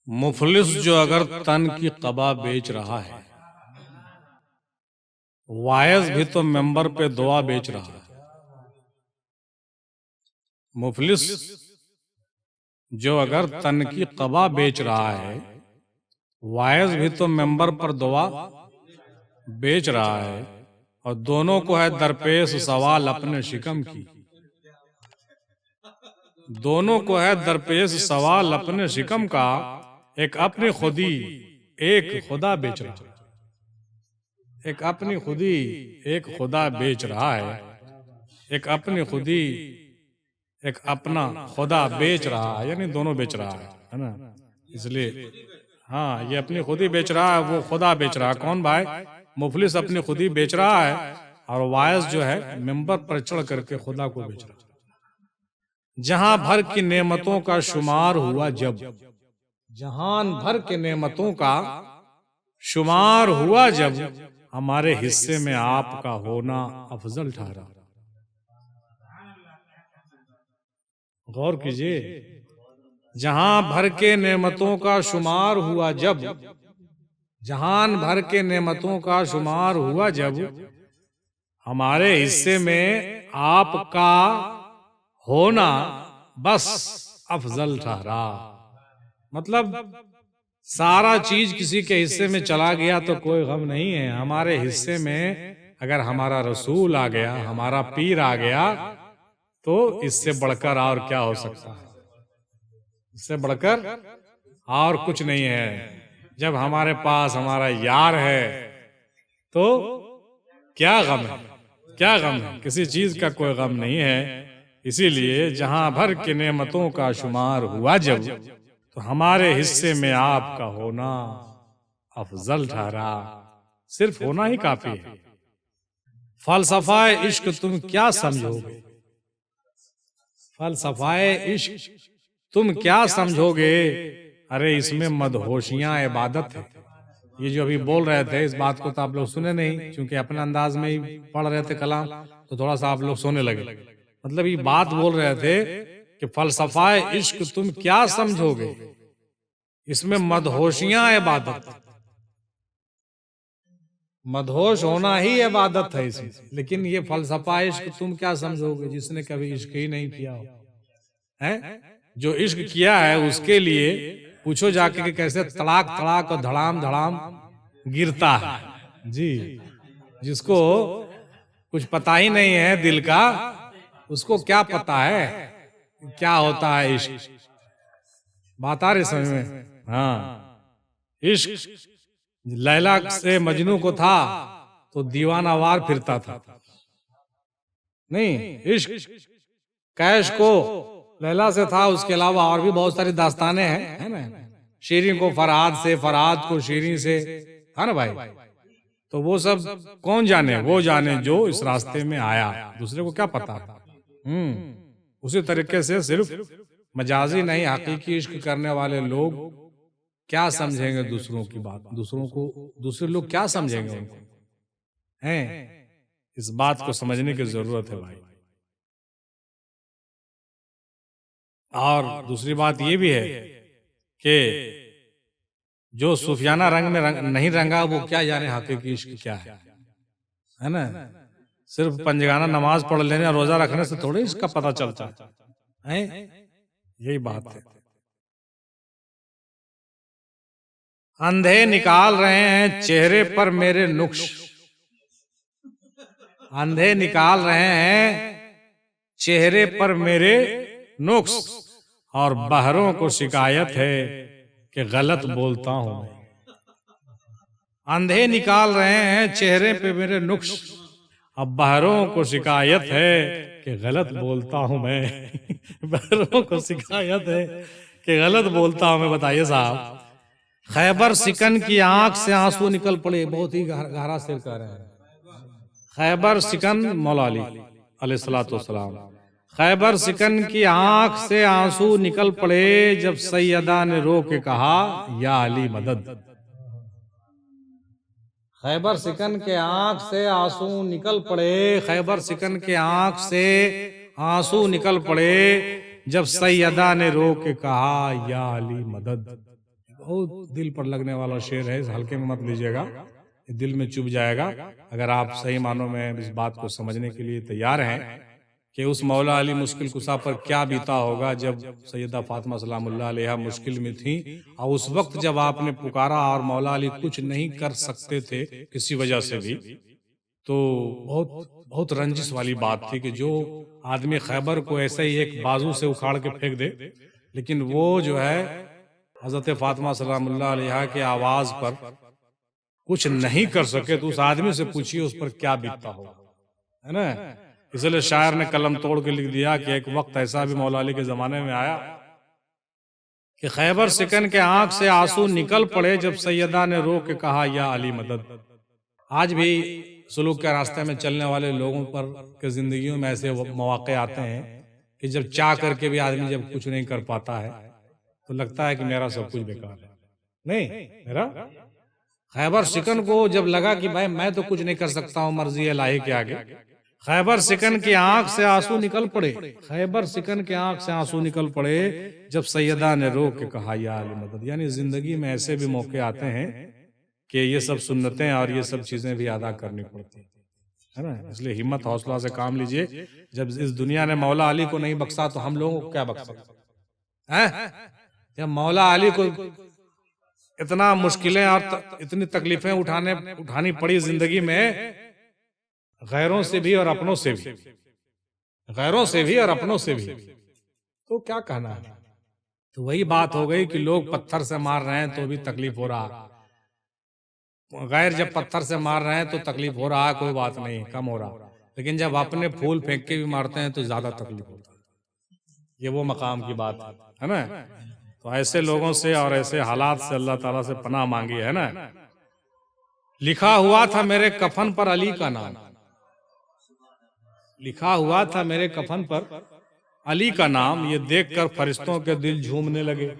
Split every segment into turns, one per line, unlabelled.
मुफलिस जो अगर तन की कबा बेच रहा है, वायस भी तो मेंबर पे दुआ बेच रहा है। मुफलिस जो अगर तन की कबा बेच रहा है, वायस भी तो मेंबर पर दुआ बेच रहा है, और दोनों को है दरपेश सवाल अपने शिकम की। दोनों को है दरपेश सवाल अपने शिकम का। एक अपनी खुदी एक खुदा बेच रहा है। एक अपनी खुदी एक खुदा बेच रहा है। एक अपनी खुदी एक अपना खुदा बेच रहा है, यानी दोनों बेच रहा है ना। इसलिए हाँ, ये अपनी खुदी बेच रहा है, वो खुदा बेच रहा है। कौन भाई? मुफलिस अपनी खुदी बेच रहा है, और वायस जो है मेंबर पर चढ़ करके खुदा को बेच रहा है। जहां भर की नेमतों का शुमार हुआ जब, जहान भर के नेमतों का शुमार हुआ जब, हमारे हिस्से में आपका होना अफजल ठहरा। गौर कीजिए, जहां भर के नेमतों का शुमार हुआ जब, जहान भर के नेमतों का शुमार हुआ जब, हमारे हिस्से में आपका होना बस अफजल ठहरा। मतलब सारा चीज किसी के हिस्से में चला गया तो कोई गम नहीं है। हमारे हिस्से में अगर हमारा रसूल आ गया, हमारा पीर आ गया, तो इससे बढ़कर और क्या हो सकता है? इससे बढ़कर और कुछ नहीं है। जब हमारे पास हमारा यार है तो क्या गम है? क्या गम है? किसी चीज का कोई गम नहीं है। इसीलिए जहां भर के नेमतों का शुमार हुआ जब, तो हमारे हिस्से में आपका होना अफजल ठहरा। सिर्फ होना ही काफी है। फलसफाए इश्क तुम क्या समझोगे? फलसफाए इश्क तुम क्या समझोगे? अरे इसमें मदहोशियां इबादत है। ये जो अभी बोल रहे थे, इस बात को तो आप लोग सुने नहीं, क्योंकि अपने अंदाज में ही पढ़ रहे थे कलाम, तो थोड़ा सा आप लोग सोने लगे। मतलब ये बात बोल रहे थे कि फलसफाए इश्क तुम क्या समझोगे, इसमें मदहोशियां इबादत। मदहोश होना ही इबादत है इसमें। लेकिन ये फलसफा इश्क तुम क्या समझोगे, जिसने कभी इश्क ही नहीं किया हो, है? जो इश्क किया है उसके लिए पूछो जाके कि कैसे तड़ाक तड़ाक और धड़ाम धड़ाम गिरता है। जी, जिसको कुछ पता ही नहीं है दिल का, उसको क्या पता है क्या होता है इश्क। बात आ रही समझ में? हाँ, इश्क लैला से मजनू को था तो दीवानावार फिरता था। नहीं, इश्क कैश को लैला से था, उसके अलावा और भी बहुत सारी दास्तानें हैं, है ना। शीरीं को फरहाद से, फरहाद को शीरीं से, है ना भाई। तो वो सब कौन जाने? वो जाने जो इस रास्ते में आया, दूसरे को क्या पता। उसी तरीके से सिर्फ मजाजी नहीं, हकीकी इश्क करने वाले लोग क्या समझेंगे दूसरों की बात, दूसरों को, दूसरे लोग क्या समझेंगे उनको, हैं? इस बात को समझने की जरूरत है भाई। और दूसरी बात ये भी है कि जो सूफियाना रंग में नहीं रंगा, वो क्या जाने हकीकी इश्क क्या है ना। सिर्फ पंजगाना नमाज पढ़ लेने, रोजा रखने से थोड़ी इसका पता चलता है। यही बात है। अंधे निकाल रहे हैं चेहरे पर मेरे नुक्श, अंधे निकाल रहे हैं चेहरे पर मेरे नुक्स, और बहरों को शिकायत है कि गलत बोलता हूं। अंधे निकाल रहे हैं चेहरे पे मेरे नुक्स, अब बहरों को शिकायत है कि गलत बोलता हूं मैं। बहरों को शिकायत है कि गलत बोलता हूं मैं। बताइए साहब, खैबर सिकन की आंख से आंसू निकल पड़े। बहुत ही गहरा शेर कह रहे हैं। खैबर सिकन मौला अली अलैहिस्सलातु वस्सलाम, खैबर सिकन की आंख से आंसू निकल पड़े जब सैयदा ने रो के कहा या अली मदद। खैबर सिकन के आंख से आंसू निकल पड़े, खैबर सिकन के आंख से आंसू निकल पड़े जब सैयदा ने रो के कहा या अली मदद। बहुत दिल पर लगने वाला शेर है, इस हल्के में मत लीजिएगा, दिल में चुभ जाएगा अगर आप सही मानों में इस बात को समझने के लिए तैयार हैं कि उस मौला अली मुश्किल कुशा पर क्या बीता होगा जब सैयदा फातिमा सलामुल्लाह अलैहा मुश्किल में थी, और उस वक्त जब आपने पुकारा और मौला अली कुछ नहीं कर सकते थे किसी वजह से भी, तो बहुत बहुत रंजिश वाली बात थी कि जो आदमी खैबर को ऐसे ही एक बाजू से उखाड़ के फेंक दे, लेकिन वो जो है हजरत फातिमा सलामुल्लाह अलैहा के आवाज पर कुछ नहीं कर सके, तो उस आदमी से पूछिए उस पर क्या बीतता होगा, है ना। इसलिए शायर ने कलम तोड़ के लिख दिया कि एक वक्त ऐसा भी मौला अली के जमाने में आया कि खैबर सिकन के आंख से आंसू निकल पड़े जब सैयदा ने रो के कहा या अली मदद। आज भी सुलूक के रास्ते में चलने वाले लोगों पर के जिंदगियों में ऐसे मौके आते हैं कि जब चाह करके भी आदमी जब कुछ नहीं कर पाता है तो लगता है कि मेरा सब कुछ बेकार है। नहीं, मेरा खैबर सिकन को जब लगा कि भाई मैं तो कुछ नहीं कर सकता हूं मर्जी इलाही के आगे, खैबर सिकन की आंख से आंसू निकल पड़े, खैबर सिकन के आंख से आंसू निकल पड़े जब सैयदा ने रो के कहा या अली मदद। यानी जिंदगी में ऐसे भी मौके आते हैं कि ये सब सुन्नतें और ये सब चीजें भी अदा करनी पड़ती है ना। इसलिए हिम्मत हौसला से काम लीजिए। जब इस दुनिया ने मौला अली को नहीं बख्शा तो हम लोगों को क्या बख्श सकते हैं। जब मौला अली को इतना मुश्किलें और इतनी तकलीफें उठानी पड़ी जिंदगी में, गैरों से भी और अपनों से भी, गैरों से भी और अपनों से भी, तो क्या कहना है। तो वही बात हो गई कि लोग पत्थर से मार रहे हैं तो भी तकलीफ हो रहा, गैर जब पत्थर से मार रहे हैं तो तकलीफ हो रहा है, कोई बात नहीं, कम हो रहा, लेकिन जब अपने फूल फेंक के भी मारते हैं तो ज्यादा तकलीफ होता है। ये वो मकाम की बात है ना। तो ऐसे लोगों से और ऐसे हालात से अल्लाह ताला से पनाह मांगी है ना। लिखा हुआ था मेरे कफन पर अली का नाम, लिखा हुआ था मेरे कफन पर अली का नाम, ये देखकर फरिश्तों के दिल झूमने लगे,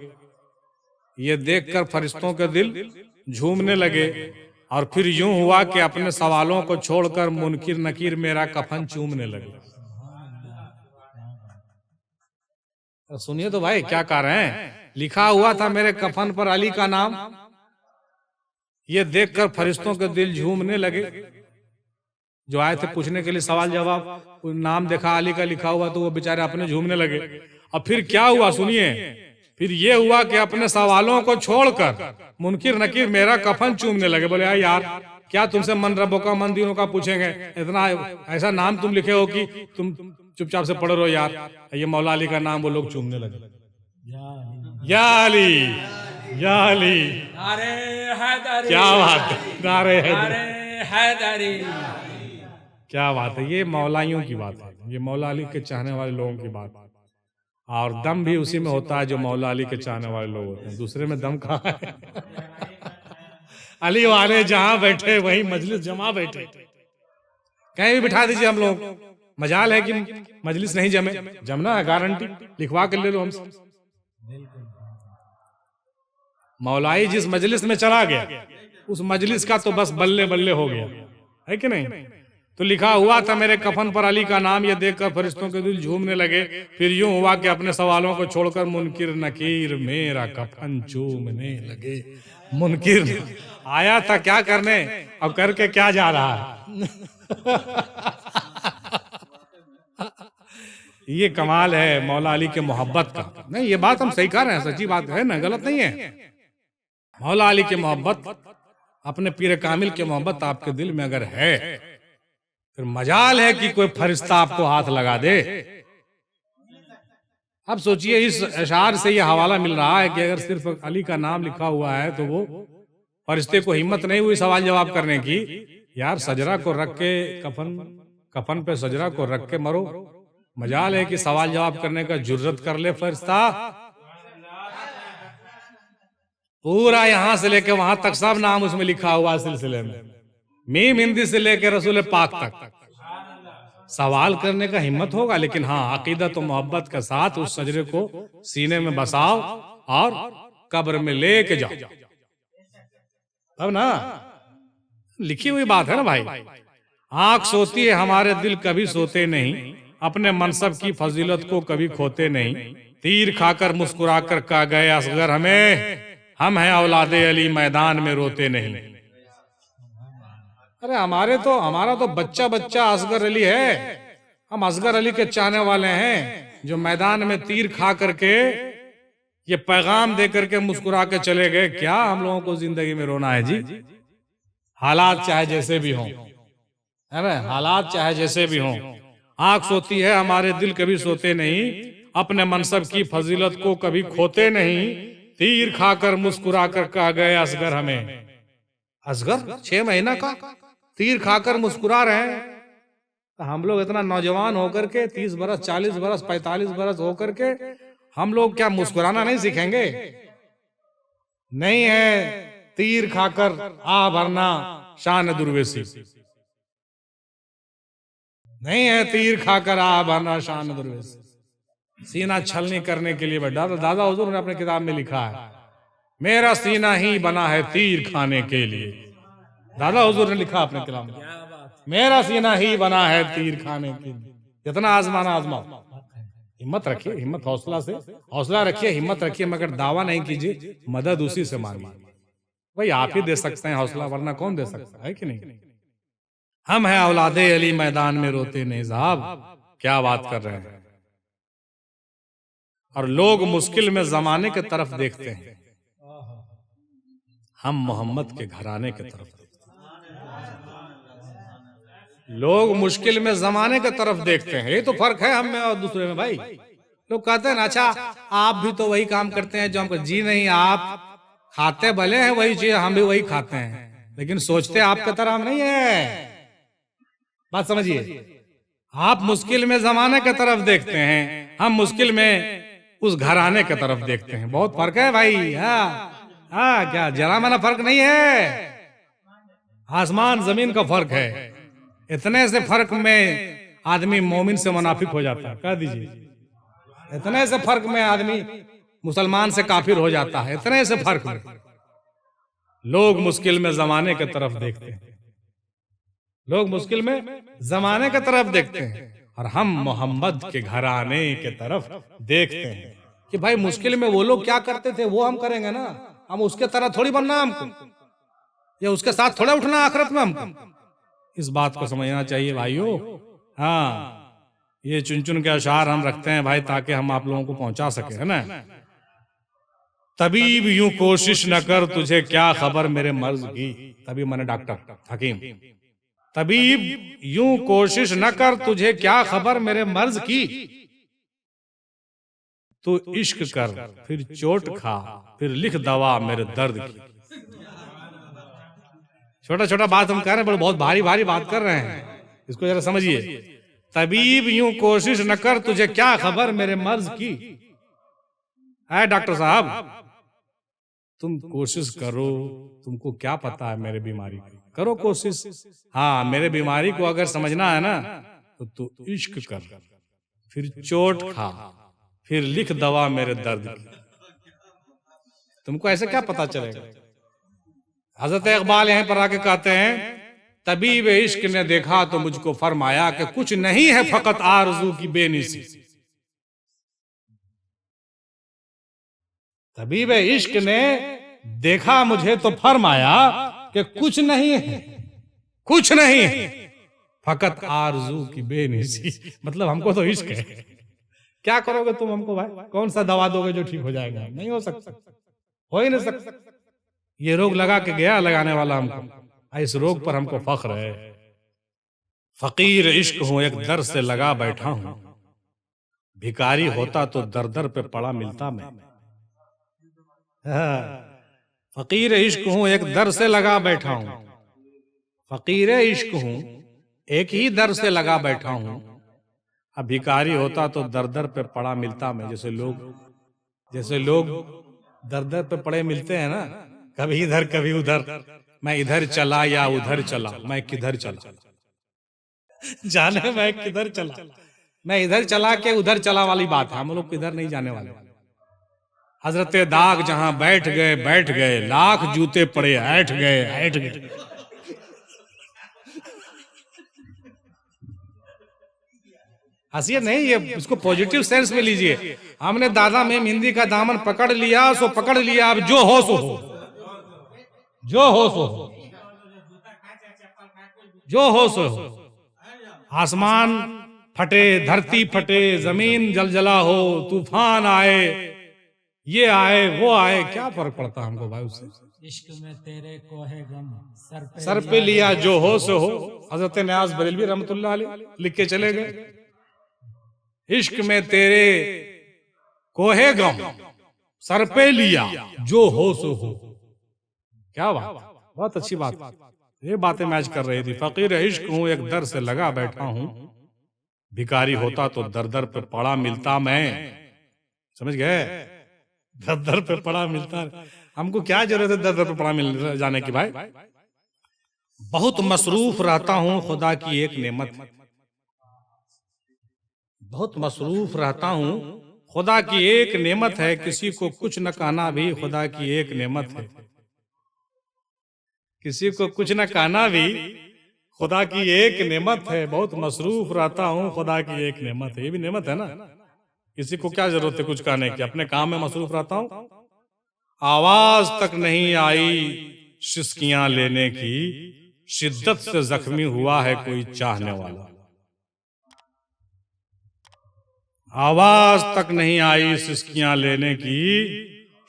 ये देखकर फरिश्तों के दिल झूमने लगे। और फिर यूं हुआ कि अपने सवालों को छोड़कर मुनकिर नकीर मेरा कफन चूमने लगे। सुनिए तो भाई क्या कह रहे हैं। लिखा हुआ था मेरे कफन पर अली का नाम, ये देखकर फरिश्तों के दिल झूमने लगे। जो आए थे पूछने के लिए सवाल जवाब, नाम देखा अली का लिखा हुआ तो वो बेचारे अपने झूमने लगे। अब फिर क्या हुआ सुनिए, फिर ये हुआ कि अपने सवालों को छोड़कर मुनकिर नकीर मेरा कफन चूमने लगे। बोले यार क्या तुमसे मन रबों का मन दीनों का पूछेंगे, इतना ऐसा नाम तुम लिखे हो कि तुम चुपचाप से पढ़ रहे हो यार। ये मौला अली का नाम वो लोग चूमने लगे। या अली, या अली, क्या बात है, नारे हैदरी, क्या बात है। ये मौलाइयों की बात है, ये मौला अली के चाहने वाले लोगों की बात है। और दम भी उसी में होता है जो मौला अली के चाहने वाले लोग होते हैं, दूसरे में दम कहाँ है। अली वाले जहां बैठे वहीं मजलिस जमा बैठे, कहीं भी बिठा दीजिए हम लोग, मजाल है कि मजलिस नहीं जमे, जमना है गारंटी, लिखवा कर ले लो हमसे। मौलाई जिस मजलिस में चला गया उस मजलिस का तो बस बल्ले बल्ले हो गया, है कि नहीं। तो लिखा हुआ था मेरे कफन पर अली का नाम, ये देखकर फरिश्तों के दिल झूमने लगे। फिर यूं हुआ कि अपने सवालों को छोड़कर मुनकिर नकीर मेरा कफन चूमने लगे। मुनकिर आया था क्या करने, अब करके क्या जा रहा है। ये कमाल है मौला अली के मोहब्बत का। नहीं, ये बात हम सही कह रहे हैं, सच्ची बात है ना, गलत नहीं है। मौला अली की मोहब्बत, अपने पीर कामिल की मोहब्बत आपके दिल में अगर है, फिर मजाल है कि कोई फरिश्ता आपको हाथ लगा दे। अब सोचिए इस अशार से यह हवाला मिल रहा है कि अगर सिर्फ अली का नाम लिखा हुआ है तो वो फरिश्ते को हिम्मत नहीं हुई सवाल जवाब करने की। यार सजरा को रख के कफन पे सजरा को रख के मरो, मजाल है कि सवाल जवाब करने का जुर्रत कर ले फरिश्ता। पूरा यहां से लेके वहां तक सब नाम उसमें लिखा हुआ सिलसिले में, मीम हिंदी से लेके रसूल पाक तक। सवाल करने का हिम्मत होगा, लेकिन हाँ अकीदत और मोहब्बत के साथ उस सजरे को सीने में बसाओ और कब्र में लेके जाओ, अब ना लिखी हुई बात है ना भाई। आंख सोती है हमारे दिल कभी सोते नहीं, अपने मनसब की फजीलत को कभी खोते नहीं। तीर खाकर मुस्कुराकर कह गए असगर हमें, हम हैं औलादे अली, मैदान में रोते नहीं। अरे हमारा तो बच्चा बच्चा असगर अली है। हम असगर अली के चाहने वाले हैं, जो मैदान में तीर खा करके ये पैगाम दे करके मुस्कुरा के चले गए, क्या हम लोगों को जिंदगी में रोना है जी? हालात चाहे जैसे भी हों, अरे हालात चाहे जैसे भी हों, आंख सोती है, हमारे दिल कभी सोते नहीं, अपने मनसब की फजीलत को कभी खोते नहीं। तीर खाकर मुस्कुरा कर कह गए असगर हमें। असगर 6 महीना का तीर खाकर मुस्कुरा रहे हैं। हम लोग इतना नौजवान होकर के 30 बरस 40 बरस 45 बरस होकर के हम लोग क्या मुस्कुराना नहीं सीखेंगे? नहीं है तीर खाकर आ भरना शान दुर्वेशी, नहीं है तीर खाकर आ भरना शान दुर्वेशी। सीना छलनी करने के लिए बैठा दादा हुजूर ने अपने किताब में लिखा है, मेरा सीना ही बना है तीर खाने के लिए। दादा हुजूर ने लिखा अपने किताब में, मेरा सीना ही बना है तीर खाने के लिए। जितना आजमाना आजमाओ, हिम्मत रखिए, हिम्मत हौसला रखिए, हिम्मत रखिए, मगर दावा नहीं कीजिए, मदद उसी से मांगिए। भाई आप ही दे सकते हैं हौसला, वरना कौन दे सकता है कि नहीं? हम हैं औलादे अली, मैदान में रोते नहीं। साहब क्या बात कर रहे हैं। और लोग मुश्किल में जमाने के तरफ देखते हैं, हम मोहम्मद के घराने के तरफ। लोग मुश्किल में जमाने की तरफ देखते हैं, ये तो फर्क है हम में और दूसरे में। भाई लोग कहते हैं ना, अच्छा आप भी तो वही काम करते हैं जो हमको। जी नहीं, आप खाते भले हैं वही चीज, हम भी वही खाते हैं, लेकिन सोचते आपके तरह हम नहीं है। बात समझिए, आप मुश्किल में जमाने की तरफ देखते हैं, हम मुश्किल में उस घराने की तरफ देखते हैं। बहुत फर्क है भाई। हाँ क्या जरा माना फर्क नहीं है, आसमान जमीन का फर्क है। इतने से फर्क में आदमी मोमिन से मुनाफिक हो जाता है, कह दीजिए। इतने से फर्क में आदमी मुसलमान से काफिर हो जाता है, इतने से फर्क में। लोग मुश्किल में जमाने की तरफ देखते हैं, लोग मुश्किल में जमाने की तरफ देखते हैं, और हम मोहम्मद के घराने की तरफ देखते हैं कि भाई मुश्किल में वो लोग क्या करते थे वो हम करेंगे ना। हम उसके तरह थोड़ी बनना हमको, या उसके साथ थोड़ा उठना आखिरत में हमको। इस बात को समझना चाहिए भाइयों। हाँ, ये चुन चुन के अशार हम रखते हैं भाई, ताकि हम आप लोगों को पहुंचा सके, है ना। तबीब यूं कोशिश न कर, तुझे क्या खबर मेरे मर्ज की। तबीब माने डॉक्टर, हकीम। तबीब यूं कोशिश न कर, तुझे क्या खबर मेरे मर्ज की। तू इश्क कर फिर चोट खा, फिर लिख दवा मेरे दर्द की। छोटा छोटा बात हम कह रहे हैं, बहुत भारी भारी बात कर रहे हैं, इसको जरा समझिए। तबीब यूं कोशिश न कर, तुझे क्या खबर मेरे मर्ज की। है डॉक्टर साहब, तुम कोशिश करो, तुमको क्या पता है मेरे बीमारी की, करो कोशिश। हाँ, मेरे बीमारी को अगर समझना है ना, तो तू इश्क कर फिर चोट खा, फिर लिख दवा मेरे दर्द की। तुमको ऐसे क्या पता चलेगा। हजरत इकबाल यहीं पर आके कहते हैं, तबीब इश्क ने देखा तो मुझको फरमाया कि कुछ नहीं है फकत आरज़ू की बेनिसी। तबीब इश्क ने देखा मुझे तो फरमाया कि कुछ नहीं है, कुछ नहीं है फकत आरज़ू की बेनिसी। मतलब हमको तो इश्क है। क्या करोगे तुम हमको भाई, कौन सा दवा दोगे जो ठीक हो जाएगा। नहीं हो सकता, हो ही नहीं सकता। ये रोग लगा के गया लगाने वाला हमको, इस रोग पर हमको फख्र है। फकीर इश्क हूं, एक दर से लगा बैठा हूं, भिकारी होता तो दर दर पे पड़ा मिलता मैं। फकीर इश्क हूं, एक दर से लगा बैठा हूं, फकीर इश्क हूं, एक ही दर से लगा बैठा हूं। अब भिकारी होता तो दर दर पे पड़ा मिलता मैं। जैसे लोग दर दर पे पड़े मिलते हैं ना, कभी इधर कभी उधर, मैं इधर चला या उधर चला, मैं किधर चला जाने मैं किधर चला, मैं इधर चला के उधर चला वाली बात है। हम लोग किधर नहीं जाने वाले। हजरत दाग जहां बैठ गए, लाख जूते पड़े ऐठ गए। हंसिए नहीं, ये इसको पॉजिटिव सेंस में लीजिए। हमने दादा में हिंदी का दामन पकड़ लिया सो पकड़ लिया, अब जो हो सो हो, जो हो सो हो, जो हो सो हो। आसमान फटे, धरती फटे, जमीन जलजला हो, तूफान आए, ये आए वो आए, क्या फर्क पड़ता हमको भाई उससे।
इश्क में तेरे को है गम,
सर पे लिया जो हो सो हो। हजरत न्याज बरेलवी रहमतुल्लाह अलैह लिख के चले गए, इश्क में तेरे कोहे गम, सर पे लिया जो हो सो हो। क्या बात, बहुत अच्छी बात। ये बातें मैच कर रही थी। फकीर इश्क हूं, एक दर से लगा बैठा हूं, भिखारी होता तो दर दर पे पड़ा मिलता मैं। समझ गए, दर दर पे पड़ा मिलता। हमको क्या जरूरत है दर दर पे पड़ा मिल जाने की भाई। बहुत मसरूफ रहता हूं, खुदा की एक नेमत है। बहुत मसरूफ रहता हूं, खुदा की एक नेमत है। किसी को कुछ न कहना भी खुदा की एक नेमत है। किसी को कुछ न कहना भी खुदा की एक नेमत है। बहुत मसरूफ रहता हूं, खुदा की एक नेमत है। ये भी नेमत है ना। किसी को क्या जरूरत है कुछ कहने की, अपने काम में मसरूफ रहता हूं। आवाज तक नहीं आई सिसकियां लेने की, शिद्दत से जख्मी हुआ है कोई चाहने वाला। आवाज तक नहीं आई सिसकियां लेने की,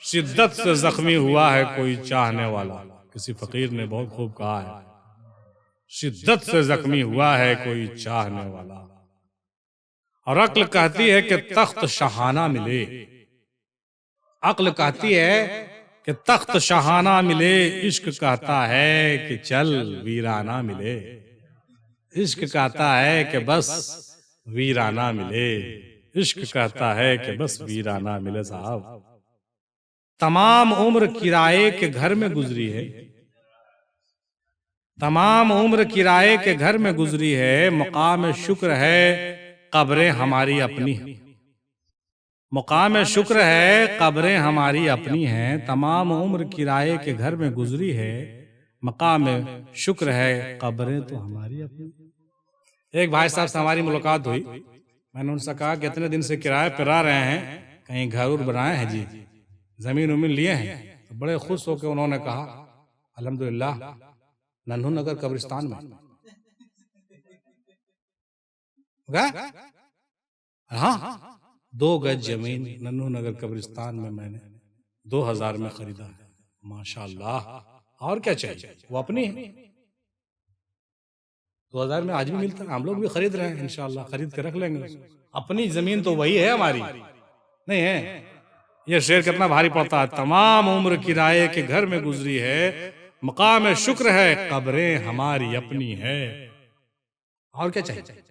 शिद्दत से जख्मी हुआ है कोई चाहने वाला। किसी फकीर ने बहुत खूब कहा है, शिद्दत से जख्मी हुआ है कोई चाहने वाला। और अक्ल कहती है कि तख्त शाहाना मिले। अक्ल कहती है कि तख्त शाहाना मिले, इश्क कहता है कि चल वीराना मिले। इश्क कहता है कि बस वीराना मिले। इश्क कहता है कि बस वीराना मिले। साहब तमाम उम्र किराए के घर में गुजरी है, तमाम उम्र किराए के घर में गुजरी है। मुकाम शुक्र है कब्रें हमारी अपनी हैं। मुकाम शुक्र है कब्रें हमारी अपनी हैं। तमाम उम्र किराए के घर में गुजरी है, मकाम शुक्र है कब्रें तो हमारी अपनी। एक भाई साहब से हमारी मुलाकात हुई। मैंने उनसे कहा कि इतने दिन से किराए पर रह रहे हैं, कहीं घर उर बनाए हैं जी, जमीन उमीन लिए हैं? तो बड़े खुश होकर उन्होंने कहा अल्हम्दुलिल्लाह नन्हू नगर कब्रिस्तान में। हाँ, 2 गज जमीन नन्हू नगर कब्रिस्तान में मैंने 2000 में खरीदा है। माशाअल्लाह, और क्या चाहिए, वो अपनी है। 2000 में आज भी मिलता है, हम लोग भी खरीद रहे हैं, इंशाअल्लाह खरीद के रख लेंगे। अपनी जमीन तो वही है हमारी, नहीं है? ये शेर कितना भारी पड़ता है। तमाम उम्र किराए के घर में गुजरी है, मकाम शुक्र है कब्रें हमारी अपनी है। और क्या चाहिए?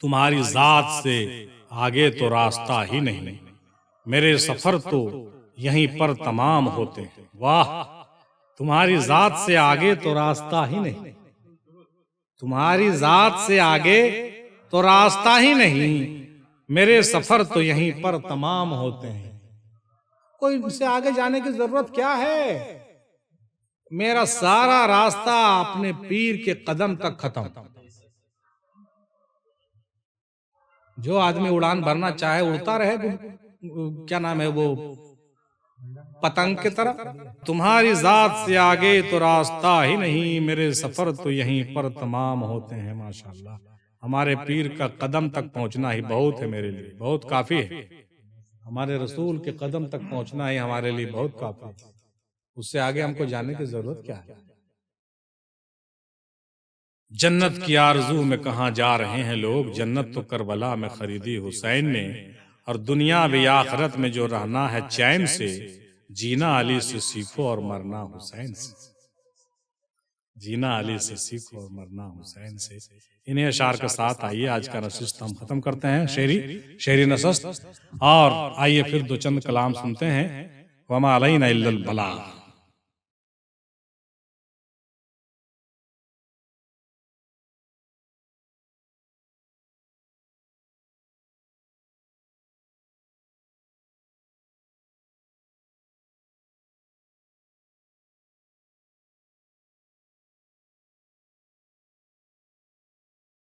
तुम्हारी जात से आगे तो रास्ता ही नहीं, मेरे सफर तो यहीं पर तमाम होते हैं। वाह, तुम्हारी जात से आगे तो रास्ता ही नहीं, तुम्हारी जात से आगे तो रास्ता ही नहीं, मेरे सफर तो यहीं पर तमाम होते हैं। कोई इनसे आगे जाने की जरूरत क्या है? मेरा सारा रास्ता अपने पीर के कदम तक खत्म। जो आदमी उड़ान भरना चाहे उड़ता रहे, क्या नाम है वो, पतंग की तरह। तुम्हारी जात से आगे तो रास्ता ही नहीं, मेरे सफर तो यहीं पर तमाम होते हैं। माशाअल्लाह, हमारे पीर का कदम तक पहुंचना ही बहुत है मेरे लिए, बहुत काफी है। हमारे रसूल के कदम तक पहुंचना ही हमारे लिए बहुत काफी है। उससे आगे हमको जाने की जरूरत क्या है? जन्नत की आरजू में कहाँ जा रहे हैं लोग, जन्नत तो करबला में खरीदी हुसैन ने। और दुनिया भी आखिरत में जो रहना है चैन से, जीना अली से सीखो और मरना हुसैन से। जीना अली से सीखो और मरना हुसैन से। इन्हें अशार के साथ आइए आज का नशिस्त हम खत्म करते हैं, शेरी नशिस्त। और आइए फिर 2 चंद कलाम सुनते हैं। वमा अलैना इल्लल बलाग।